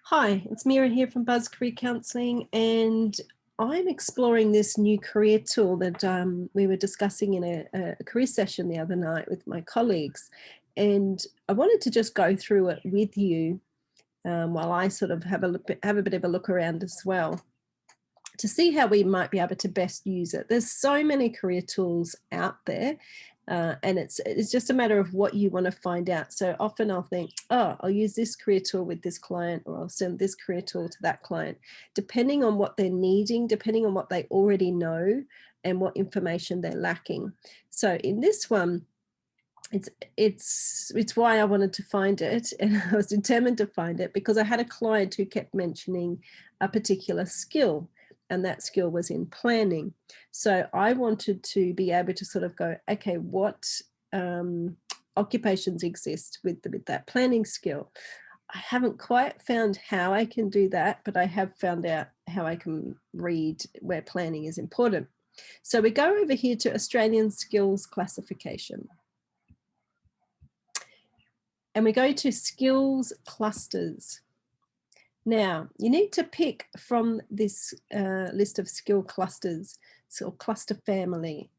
Hi, it's Mira here from Buzz Career Counselling, and I'm exploring this new career tool that we were discussing in a career session the other night with my colleagues. And I wanted to just go through it with you while I sort of have a bit of a look around as well, to see how we might be able to best use it. There's so many career tools out there, and it's just a matter of what you want to find out. So often I'll think, oh, I'll use this career tool with this client, or I'll send this career tool to that client, depending on what they're needing, depending on what they already know and what information they're lacking. So in this one, it's why I wanted to find it, and I was determined to find it because I had a client who kept mentioning a particular skill, and that skill was in planning. So I wanted to be able to sort of go, okay, what occupations exist with that planning skill? I haven't quite found how I can do that, but I have found out how I can read where planning is important. So we go over here to Australian Skills Classification. And we go to skills clusters. Now, you need to pick from this list of skill clusters, so cluster family,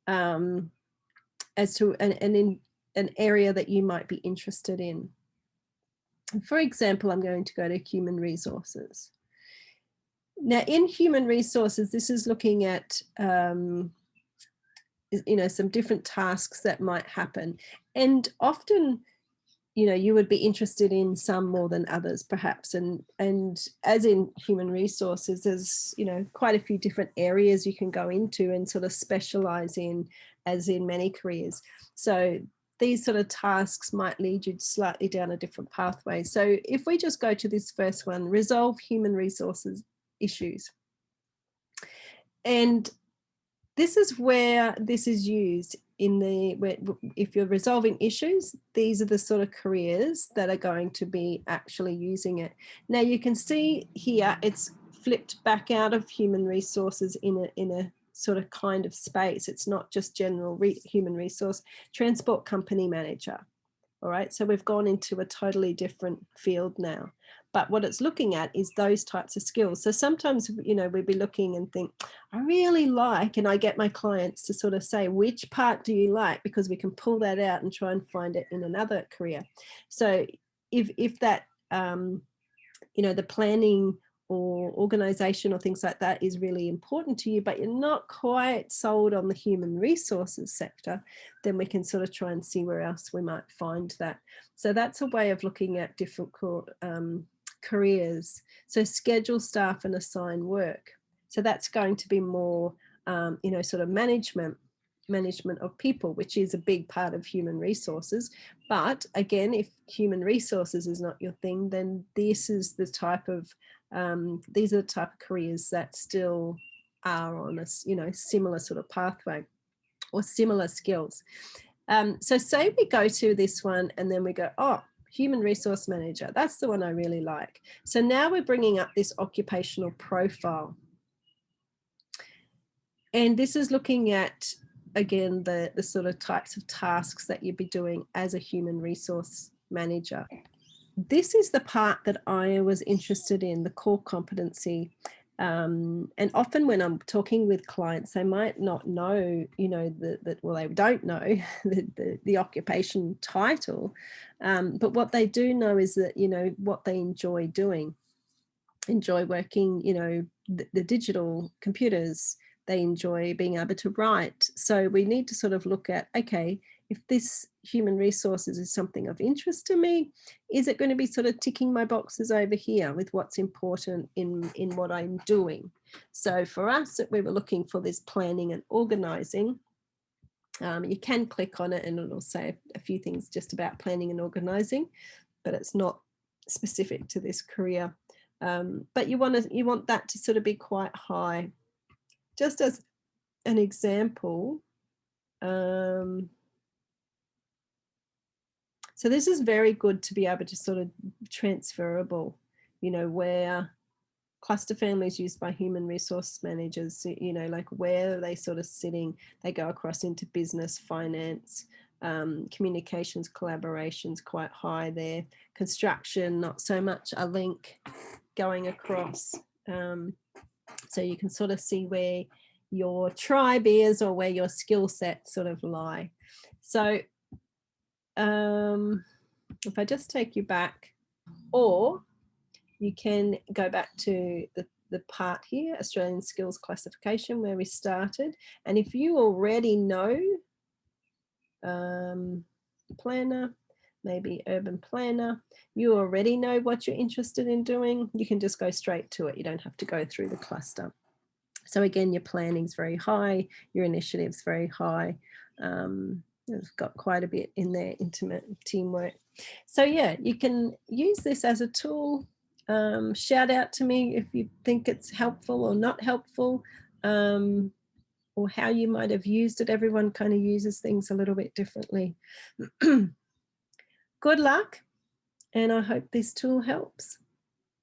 as to in an area that you might be interested in. For example, I'm going to go to human resources. Now, in human resources, this is looking at some different tasks that might happen, and often you would be interested in some more than others, perhaps. And as in human resources, there's, quite a few different areas you can go into and sort of specialize in, as in many careers. So these sort of tasks might lead you slightly down a different pathway. So if we just go to this first one, resolve human resources issues. And this is where this is used if you're resolving issues. These are the sort of careers that are going to be actually using it. Now you can see here it's flipped back out of human resources in a sort of kind of space. It's not just general human resource, transport company manager. All right, so we've gone into a totally different field now. But what it's looking at is those types of skills. So sometimes, we'd be looking and think, I really like, and I get my clients to sort of say, which part do you like? Because we can pull that out and try and find it in another career. So if that, the planning or organization or things like that is really important to you, but you're not quite sold on the human resources sector, then we can sort of try and see where else we might find that. So that's a way of looking at different careers. So schedule, staff and assign work. So that's going to be more, sort of management of people, which is a big part of human resources. But again, if human resources is not your thing, then this is the type of these are the type of careers that still are on a similar sort of pathway or similar skills. So say we go to this one and then we go, oh, human resource manager, that's the one I really like. So now we're bringing up this occupational profile, and this is looking at, again, the sort of types of tasks that you'd be doing as a human resource manager. This is the part that I was interested in, the core competency. And often when I'm talking with clients, they might not know, they don't know the occupation title, but what they do know is that, what they enjoy doing, enjoy working, the digital computers, they enjoy being able to write. So we need to sort of look at, okay, if this human resources is something of interest to me, is it going to be sort of ticking my boxes over here with what's important in what I'm doing? So for us, we were looking for this planning and organizing. You can click on it and it'll say a few things just about planning and organizing, but it's not specific to this career. But you want that to sort of be quite high. Just as an example, so this is very good to be able to sort of transferable, where cluster families used by human resource managers, like where are they sort of sitting? They go across into business, finance, Communications, collaboration's quite high there. Construction, not so much a link going across. So you can sort of see where your tribe is or where your skill set sort of lie. So if I just take you back, or you can go back to the part here, Australian Skills Classification, where we started. And if you already know planner, maybe urban planner, you already know what you're interested in doing, you can just go straight to it. You don't have to go through the cluster. So again, your planning's very high, your initiative's very high. It's got quite a bit in there, intimate teamwork. So yeah, you can use this as a tool. Shout out to me if you think it's helpful or not helpful, or how you might have used it. Everyone kind of uses things a little bit differently. Good luck, and I hope this tool helps.